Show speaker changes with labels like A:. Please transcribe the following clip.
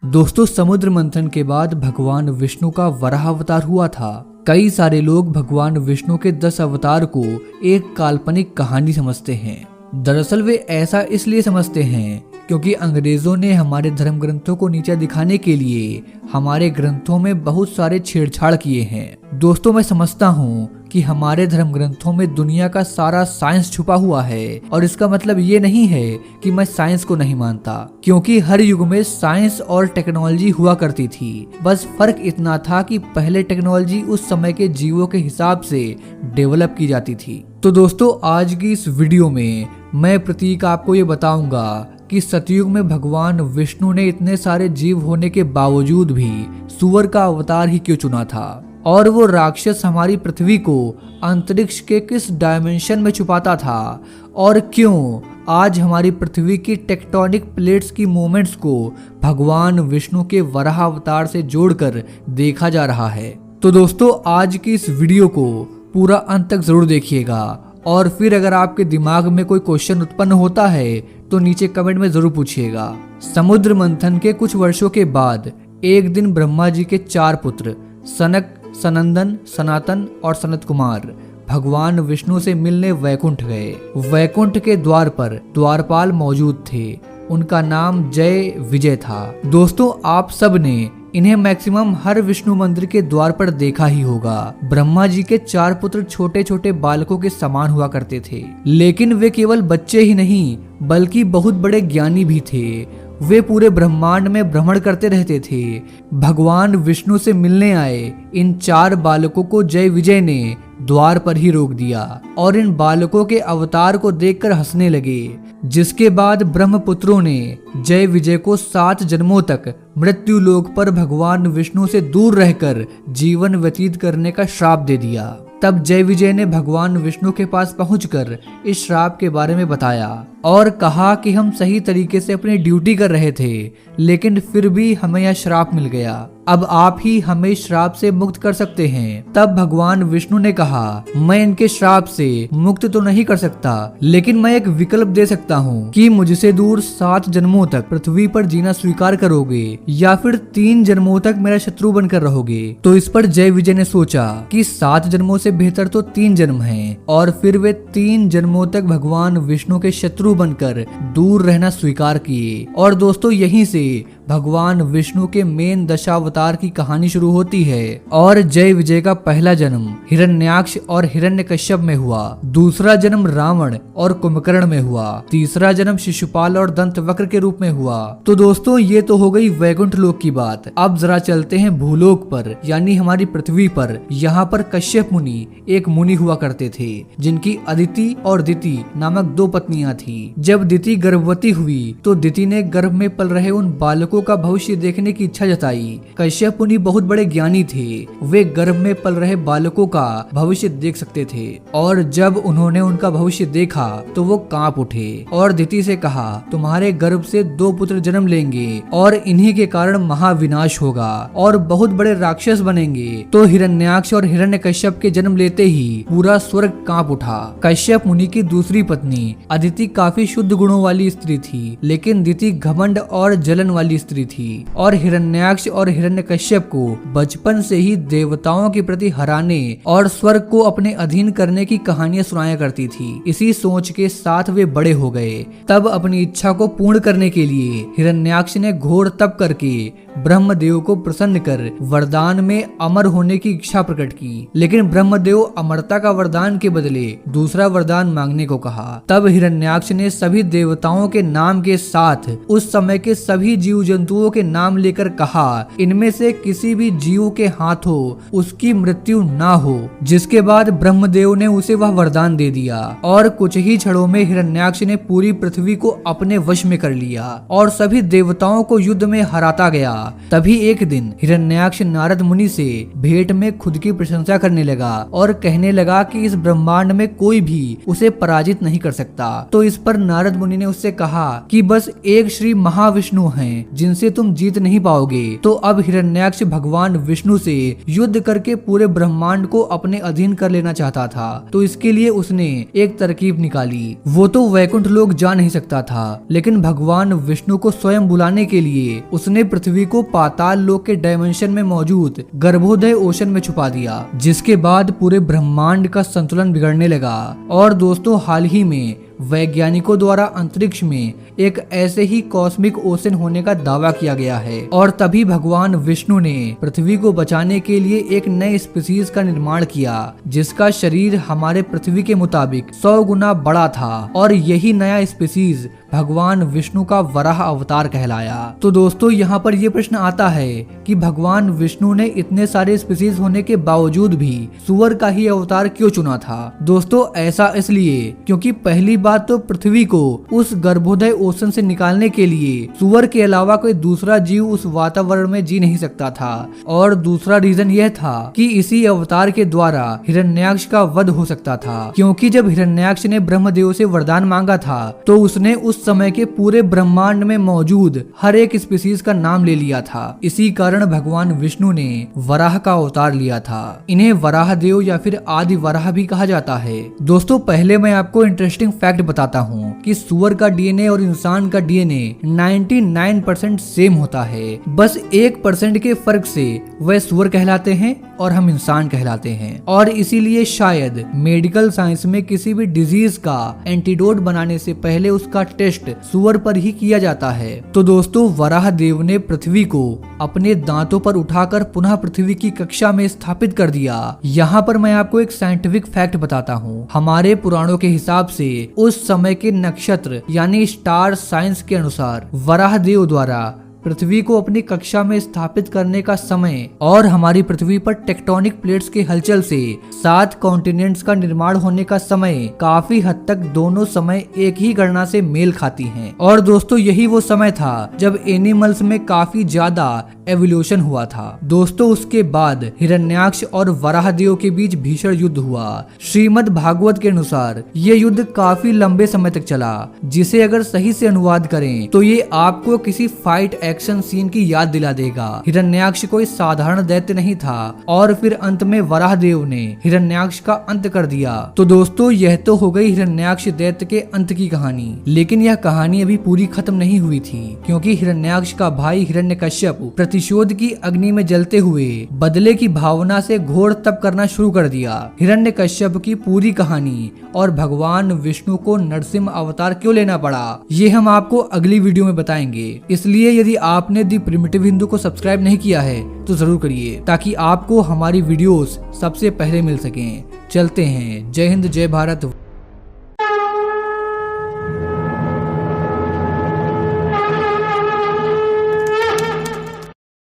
A: दोस्तों, समुद्र मंथन के बाद भगवान विष्णु का वराह अवतार हुआ था। कई सारे लोग भगवान विष्णु के 10 अवतार को एक काल्पनिक कहानी समझते हैं। दरअसल वे ऐसा इसलिए समझते हैं क्योंकि अंग्रेजों ने हमारे धर्म ग्रंथों को नीचा दिखाने के लिए हमारे ग्रंथों में बहुत सारे छेड़छाड़ किए हैं। दोस्तों, मैं समझता हूँ कि हमारे धर्म ग्रंथों में दुनिया का सारा साइंस छुपा हुआ है और इसका मतलब ये नहीं है कि मैं साइंस को नहीं मानता, क्योंकि हर युग में साइंस और टेक्नोलॉजी हुआ करती थी। बस फर्क इतना था कि पहले टेक्नोलॉजी उस समय के जीवों के हिसाब से डेवलप की जाती थी। तो दोस्तों, आज की इस वीडियो में मैं प्रतीक आपको ये बताऊंगा कि सतयुग में भगवान विष्णु ने इतने सारे जीव होने के बावजूद भी सूअर का अवतार ही क्यों चुना था, और वो राक्षस हमारी पृथ्वी को अंतरिक्ष के किस डायमेंशन में छुपाता था, और क्यों आज हमारी पृथ्वी की टेक्टोनिक प्लेट्स की मूवमेंट्स को भगवान विष्णु के वराह अवतार से जोड़कर देखा जा रहा है। तो दोस्तों, आज की इस वीडियो को पूरा अंत तक जरूर देखिएगा, और फिर अगर आपके दिमाग में कोई क्वेश्चन उत्पन्न होता है तो नीचे कमेंट में जरूर पूछिएगा। समुद्र मंथन के कुछ वर्षों के बाद एक दिन ब्रह्मा जी के 4 पुत्र सनक, सनंदन, सनातन और सनत कुमार भगवान विष्णु से मिलने वैकुंठ गए। वैकुंठ के द्वार पर द्वारपाल मौजूद थे। उनका नाम जय विजय था। दोस्तों, आप सब ने इन्हें मैक्सिमम हर विष्णु मंदिर के द्वार पर देखा ही होगा। ब्रह्मा जी के 4 पुत्र छोटे छोटे बालकों के समान हुआ करते थे, लेकिन वे केवल बच्चे ही नहीं बल्कि बहुत बड़े ज्ञानी भी थे। वे पूरे ब्रह्मांड में भ्रमण करते रहते थे। भगवान विष्णु से मिलने आए इन 4 बालकों को जय विजय ने द्वार पर ही रोक दिया और इन बालकों के अवतार को देखकर हंसने लगे, जिसके बाद ब्रह्मपुत्रों ने जय विजय को 7 जन्मों तक मृत्यु लोक पर भगवान विष्णु से दूर रहकर जीवन व्यतीत करने का श्राप दे दिया। तब जय विजय ने भगवान विष्णु के पास पहुंचकर इस श्राप के बारे में बताया और कहा कि हम सही तरीके से अपनी ड्यूटी कर रहे थे, लेकिन फिर भी हमें यह श्राप मिल गया। अब आप ही हमें श्राप से मुक्त कर सकते हैं। तब भगवान विष्णु ने कहा, मैं इनके श्राप से मुक्त तो नहीं कर सकता, लेकिन मैं एक विकल्प दे सकता हूँ कि मुझसे दूर 7 जन्मों तक पृथ्वी पर जीना स्वीकार करोगे या फिर 3 जन्मों तक मेरा शत्रु बनकर रहोगे। तो इस पर जय विजय ने सोचा कि 7 जन्मों से बेहतर तो 3 जन्म हैं, और फिर वे 3 जन्मों तक भगवान विष्णु के शत्रु बनकर दूर रहना स्वीकार किए। और दोस्तों, यहीं से भगवान विष्णु के मेन दशावतार की कहानी शुरू होती है। और जय विजय का पहला जन्म हिरण्याक्ष और हिरण्यकश्यप में हुआ, दूसरा जन्म रावण और कुंभकर्ण में हुआ, तीसरा जन्म शिशुपाल और दंतवक्र के रूप में हुआ। तो दोस्तों, ये तो हो गई वैकुंठ लोक की बात। अब जरा चलते हैं भूलोक पर, यानी हमारी पृथ्वी पर। यहाँ पर कश्यप मुनि एक मुनि हुआ करते थे, जिनकी अदिति और दिति नामक 2 पत्नियां थी। जब दिति गर्भवती हुई तो दिति ने गर्भ में पल रहे उन बालकों का भविष्य देखने की इच्छा जताई। कश्यप मुनि बहुत बड़े ज्ञानी थे। वे गर्भ में पल रहे बालकों का भविष्य देख सकते थे, और जब उन्होंने उनका भविष्य देखा तो वो कांप उठे और दिति से कहा, तुम्हारे गर्भ से 2 पुत्र जन्म लेंगे और इन्हीं के कारण महाविनाश होगा और बहुत बड़े राक्षस बनेंगे। तो हिरण्याक्ष और हिरण्यकश्यप के जन्म लेते ही पूरा स्वर्ग कांप उठा। कश्यप मुनि की दूसरी पत्नी अदिति काफी शुद्ध गुणों वाली स्त्री थी, लेकिन दिति घमंड और जलन वाली स्त्री थी। और हिरण्याक्ष और हिरण्यकश्यप को बचपन से ही देवताओं के प्रति हराने और स्वर्ग को अपने अधीन करने की कहानियां सुनाया करती थी। इसी सोच के साथ वे बड़े हो गए। तब अपनी इच्छा को पूर्ण करने के लिए हिरण्याक्ष ने घोर तप करके ब्रह्मदेव को प्रसन्न कर वरदान में अमर होने की इच्छा प्रकट की, लेकिन ब्रह्मदेव अमरता का वरदान के बदले दूसरा वरदान मांगने को कहा। तब हिरण्याक्ष ने सभी देवताओं के नाम के साथ उस समय के सभी जीव जंतुओं के नाम लेकर कहा, इनमें से किसी भी जीव के हाथों उसकी मृत्यु ना हो। जिसके बाद ब्रह्मदेव ने उसे वह वरदान दे दिया और कुछ ही क्षणों में हिरण्याक्ष ने पूरी पृथ्वी को अपने वश में कर लिया और सभी देवताओं को युद्ध में हराता गया। तभी एक दिन हिरण्याक्ष नारद मुनि से भेंट में खुद की प्रशंसा करने लगा और कहने लगा कि इस ब्रह्मांड में कोई भी उसे पराजित नहीं कर सकता। तो इस पर नारद मुनि ने उससे कहा कि बस एक श्री महाविष्णु हैं जिनसे तुम जीत नहीं पाओगे। तो अब हिरण्याक्ष भगवान विष्णु से युद्ध करके पूरे ब्रह्मांड को अपने अधीन कर लेना चाहता था। तो इसके लिए उसने एक तरकीब निकाली। वो तो वैकुंठ लोक जा नहीं सकता था, लेकिन भगवान विष्णु को स्वयं बुलाने के लिए उसने पृथ्वी को पाताल लोक के डायमेंशन में मौजूद गर्भोदय ओशन में छुपा दिया, जिसके बाद पूरे ब्रह्मांड का संतुलन बिगड़ने लगा। और दोस्तों, हाल ही में वैज्ञानिकों द्वारा अंतरिक्ष में एक ऐसे ही कॉस्मिक ओशन होने का दावा किया गया है। और तभी भगवान विष्णु ने पृथ्वी को बचाने के लिए एक नए स्पीसीज का निर्माण किया, जिसका शरीर हमारे पृथ्वी के मुताबिक 100 गुना बड़ा था। और यही नया स्पीसीज भगवान विष्णु का वराह अवतार कहलाया। तो दोस्तों, यहाँ पर यह प्रश्न आता है कि भगवान विष्णु ने इतने सारे स्पीसीज होने के बावजूद भी सुअर का ही अवतार क्यों चुना था? दोस्तों, ऐसा इसलिए क्योंकि पहली बात तो पृथ्वी को उस गर्भोदय ओशन से निकालने के लिए सुअर के अलावा कोई दूसरा जीव उस वातावरण में जी नहीं सकता था। और दूसरा रीजन यह था कि इसी अवतार के द्वारा हिरण्याक्ष का वध हो सकता था, क्योंकि जब हिरण्याक्ष ने ब्रह्मदेव से वरदान मांगा था तो उसने उस समय के पूरे ब्रह्मांड में मौजूद हर एक स्पीसीज का नाम ले लिया था। इसी कारण भगवान विष्णु ने वराह का अवतार लिया था। इन्हें वराह देव या फिर आदि वराह भी कहा जाता है। दोस्तों, पहले मैं आपको इंटरेस्टिंग फैक्ट बताता हूँ कि सुअर का डीएनए और इंसान का डीएनए 99% सेम होता है। बस 1% के फर्क से वह सुअर कहलाते हैं और हम इंसान कहलाते हैं। और इसीलिए शायद मेडिकल साइंस में किसी भी डिजीज का एंटीडोट बनाने से पहले उसका टेस्ट सुअर पर ही किया जाता है। तो दोस्तों, वराह देव ने पृथ्वी को अपने दांतों पर उठाकर पुनः पृथ्वी की कक्षा में स्थापित कर दिया। यहाँ पर मैं आपको एक साइंटिफिक फैक्ट बताता हूँ। हमारे पुराणों के हिसाब से उस समय के नक्षत्र यानी स्टार साइंस के अनुसार वराह देव द्वारा पृथ्वी को अपनी कक्षा में स्थापित करने का समय और हमारी पृथ्वी पर टेक्टोनिक प्लेट्स के हलचल से 7 कॉन्टिनेंट्स का निर्माण होने का समय काफी हद तक दोनों समय एक ही गणना से मेल खाती हैं। और दोस्तों, यही वो समय था जब एनिमल्स में काफी ज्यादा एवोल्यूशन हुआ था। दोस्तों, उसके बाद हिरण्याक्ष और वराहदेव के बीच भीषण युद्ध हुआ। श्रीमद् भागवत के अनुसार ये युद्ध काफी लंबे समय तक चला, जिसे अगर सही से अनुवाद करें तो ये आपको किसी फाइट एक्शन सीन की याद दिला देगा। हिरण्याक्ष कोई साधारण दैत्य नहीं था और फिर अंत में वराहदेव ने हिरण्याक्ष का अंत कर दिया। तो दोस्तों, यह तो हो गई हिरण्याक्ष दैत्य के अंत की कहानी, लेकिन यह कहानी अभी पूरी खत्म नहीं हुई थी, क्योंकि हिरण्याक्ष का भाई हिरण्यकश्यप प्रतिशोध की अग्नि में जलते हुए बदले की भावना से घोर तप करना शुरू कर दिया। हिरण्यकश्यप की पूरी कहानी और भगवान विष्णु को नरसिंह अवतार क्यों लेना पड़ा, ये हम आपको अगली वीडियो में बताएंगे। इसलिए यदि आपने दी प्रिमिटिव हिंदू को सब्सक्राइब नहीं किया है तो जरूर करिए, ताकि आपको हमारी वीडियोस सबसे पहले मिल सकें। चलते हैं। जय हिंद, जय भारत।